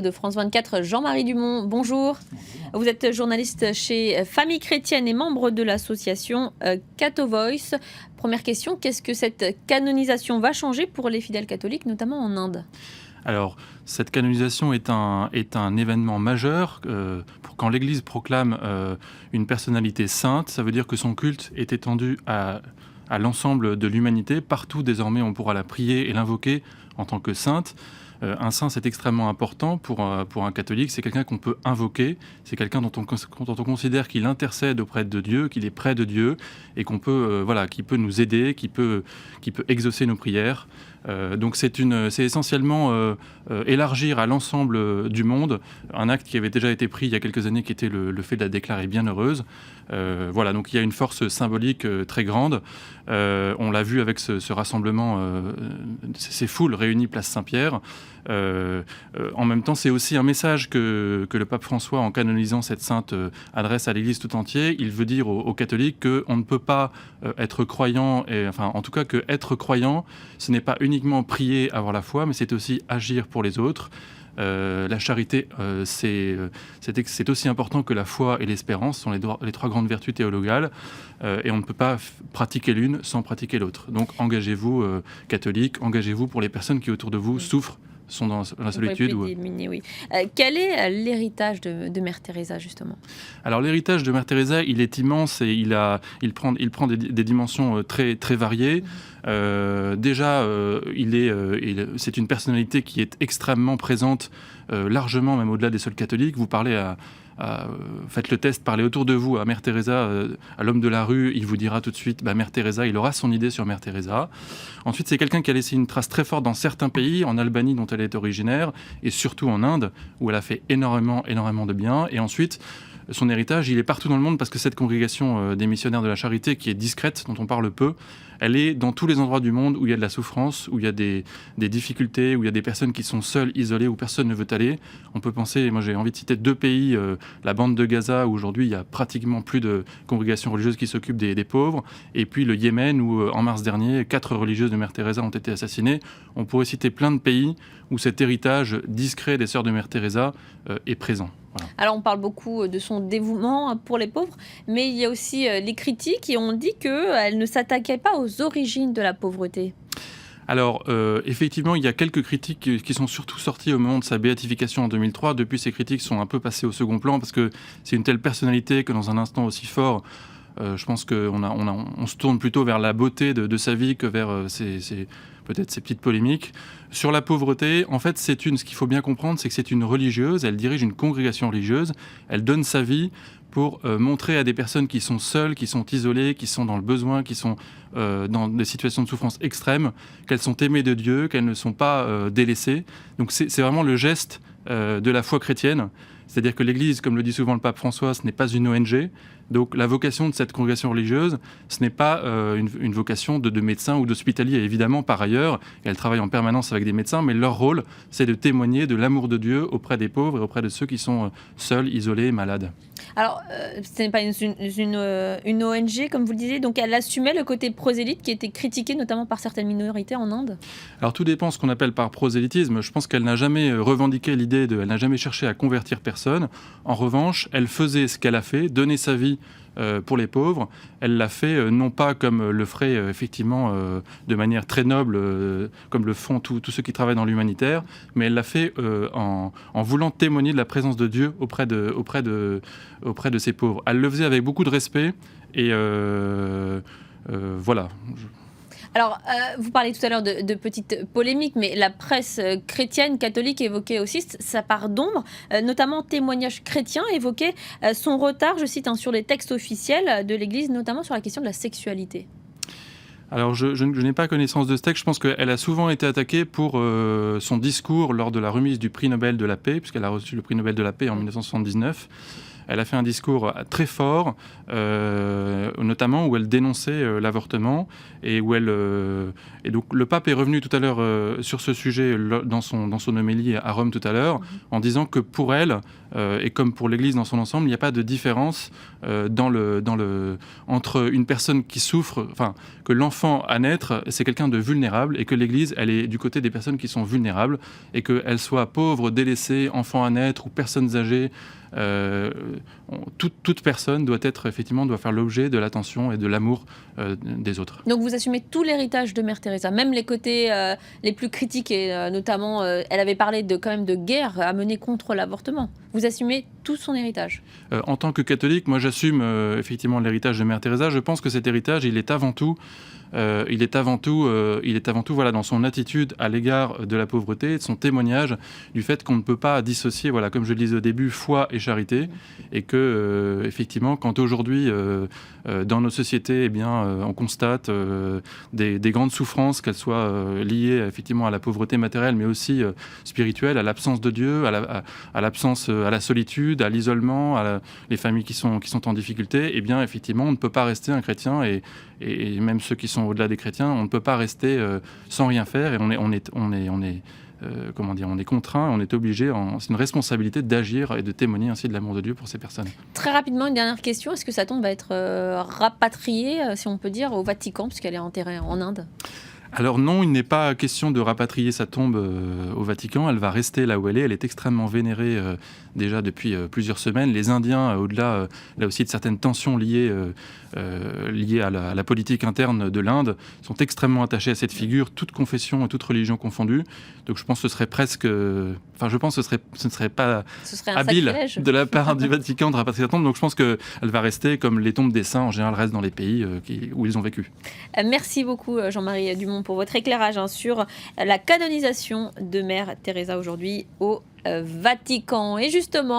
De France 24, Jean-Marie Dumont, bonjour. Vous êtes journaliste chez Famille Chrétienne et membre de l'association Catho Voice. Première question, qu'est-ce que cette canonisation va changer pour les fidèles catholiques, notamment en Inde ? Alors, cette canonisation est un événement majeur. Quand l'Église proclame une personnalité sainte, ça veut dire que son culte est étendu à l'ensemble de l'humanité. Partout, désormais, on pourra la prier et l'invoquer en tant que sainte. Un saint, c'est extrêmement important pour un catholique. C'est quelqu'un qu'on peut invoquer. C'est quelqu'un dont on considère qu'il intercède auprès de Dieu, qu'il est près de Dieu et qui peut nous aider, qui peut exaucer nos prières. Donc c'est essentiellement élargir à l'ensemble du monde un acte qui avait déjà été pris il y a quelques années, qui était le fait de la déclarer bienheureuse. Donc il y a une force symbolique très grande. On l'a vu avec ce rassemblement, ces foules réunies place Saint-Pierre. En même temps, c'est aussi un message que le pape François, en canonisant cette sainte, adresse à l'Église tout entière. Il veut dire aux catholiques qu'on ne peut pas être croyant, en tout cas que être croyant, ce n'est pas uniquement prier, avoir la foi, mais c'est aussi agir pour les autres. La charité, c'est aussi important que la foi et l'espérance, sont les trois grandes vertus théologales, et on ne peut pas pratiquer l'une sans pratiquer l'autre. Donc engagez-vous, catholiques, engagez-vous pour les personnes qui autour de vous souffrent, sont dans la solitude. Oui. Quel est l'héritage de Mère Teresa, justement ? Alors l'héritage de Mère Teresa, il est immense et il prend des dimensions très, très variées. C'est une personnalité qui est extrêmement présente, largement, même au-delà des seuls catholiques. Vous parlez faites le test, parlez autour de vous à Mère Teresa, à l'homme de la rue, il vous dira tout de suite Mère Teresa, il aura son idée sur Mère Teresa. Ensuite, c'est quelqu'un qui a laissé une trace très forte dans certains pays, en Albanie dont elle est originaire, et surtout en Inde, où elle a fait énormément de bien. Et ensuite, son héritage, il est partout dans le monde, parce que cette congrégation des missionnaires de la charité, qui est discrète, dont on parle peu, elle est dans tous les endroits du monde où il y a de la souffrance, où il y a des difficultés, où il y a des personnes qui sont seules, isolées, où personne ne veut aller. On peut penser, moi j'ai envie de citer 2 pays, la bande de Gaza, où aujourd'hui il y a pratiquement plus de congrégations religieuses qui s'occupent des pauvres, et puis le Yémen, où en mars dernier, 4 religieuses de Mère Teresa ont été assassinées. On pourrait citer plein de pays où cet héritage discret des sœurs de Mère Teresa est présent. Voilà. Alors on parle beaucoup de son dévouement pour les pauvres, mais il y a aussi les critiques qui ont dit qu'elle ne s'attaquait pas aux origines de la pauvreté. Alors, effectivement, il y a quelques critiques qui sont surtout sorties au moment de sa béatification en 2003. Depuis, ces critiques sont un peu passées au second plan, parce que c'est une telle personnalité que dans un instant aussi fort, je pense qu'on se tourne plutôt vers la beauté de sa vie que vers peut-être ces petites polémiques. Sur la pauvreté, en fait, ce qu'il faut bien comprendre, c'est que c'est une religieuse, elle dirige une congrégation religieuse, elle donne sa vie pour montrer à des personnes qui sont seules, qui sont isolées, qui sont dans le besoin, qui sont dans des situations de souffrance extrême, qu'elles sont aimées de Dieu, qu'elles ne sont pas délaissées. Donc c'est vraiment le geste de la foi chrétienne. C'est-à-dire que l'Église, comme le dit souvent le pape François, ce n'est pas une ONG. Donc la vocation de cette congrégation religieuse, ce n'est pas une vocation de médecin ou d'hospitalier. Évidemment, par ailleurs, elle travaille en permanence avec des médecins, mais leur rôle, c'est de témoigner de l'amour de Dieu auprès des pauvres et auprès de ceux qui sont seuls, isolés, malades. Alors, ce n'est pas une ONG, comme vous le disiez, donc elle assumait le côté prosélyte qui était critiqué notamment par certaines minorités en Inde. Alors tout dépend ce qu'on appelle par prosélytisme. Je pense qu'elle n'a jamais revendiqué l'idée elle n'a jamais cherché à convertir personne. En revanche, elle faisait ce qu'elle a fait, donner sa vie pour les pauvres. Elle l'a fait non pas comme le ferait effectivement de manière très noble, comme le font tous ceux qui travaillent dans l'humanitaire, mais elle l'a fait en voulant témoigner de la présence de Dieu auprès de ces pauvres. Elle le faisait avec beaucoup de respect et voilà. Alors, vous parlez tout à l'heure de petites polémiques, mais la presse chrétienne, catholique évoquait aussi sa part d'ombre, notamment témoignages chrétiens évoquaient son retard, je cite, sur les textes officiels de l'Église, notamment sur la question de la sexualité. Alors, je n'ai pas connaissance de ce texte. Je pense qu'elle a souvent été attaquée pour son discours lors de la remise du prix Nobel de la paix, puisqu'elle a reçu le prix Nobel de la paix en 1979. elle a fait un discours très fort, notamment où elle dénonçait l'avortement et où et donc le pape est revenu tout à l'heure sur ce sujet dans son homélie à Rome tout à l'heure, en disant que pour elle, et comme pour l'Église dans son ensemble, il n'y a pas de différence entre une personne qui souffre, enfin, que l'enfant à naître, c'est quelqu'un de vulnérable, et que l'Église, elle est du côté des personnes qui sont vulnérables, et qu'elles soient pauvres, délaissées, enfants à naître ou personnes âgées, toute personne doit faire l'objet de l'attention et de l'amour des autres. Donc vous assumez tout l'héritage de Mère Teresa, même les côtés les plus critiques, et notamment, elle avait parlé quand même de guerre à mener contre l'avortement. Vous assumez tout son héritage. En tant que catholique, moi j'assume effectivement l'héritage de Mère Teresa. Je pense que cet héritage, il est avant tout voilà, dans son attitude à l'égard de la pauvreté, de son témoignage du fait qu'on ne peut pas dissocier, voilà, comme je le disais au début, foi et charité, et que effectivement, quand aujourd'hui dans nos sociétés, on constate des grandes souffrances, qu'elles soient liées effectivement à la pauvreté matérielle, mais aussi spirituelle, à l'absence de Dieu, à l'absence, à la solitude, à l'isolement, les familles qui sont en difficulté, effectivement, on ne peut pas rester un chrétien, et même ceux qui sont au-delà des chrétiens, on ne peut pas rester sans rien faire, et on est contraint, on est obligé, c'est une responsabilité d'agir et de témoigner ainsi de l'amour de Dieu pour ces personnes. Très rapidement, une dernière question. Est-ce que sa tombe va être rapatriée, si on peut dire, au Vatican, puisqu'elle est enterrée en Inde ? Alors non, il n'est pas question de rapatrier sa tombe au Vatican. Elle va rester là où elle est. Elle est extrêmement vénérée déjà depuis plusieurs semaines. Les Indiens, au-delà là aussi de certaines tensions liées à la politique interne de l'Inde, sont extrêmement attachés à cette figure, toute confession et toute religion confondue. Donc je pense que ce serait ce ne serait pas habile sacrilège de la part du Vatican de rapatrier sa tombe. Donc je pense qu'elle va rester comme les tombes des saints en général restent dans les pays où ils ont vécu. Merci beaucoup Jean-Marie Dumont pour votre éclairage sur la canonisation de Mère Teresa aujourd'hui au Vatican. Et justement,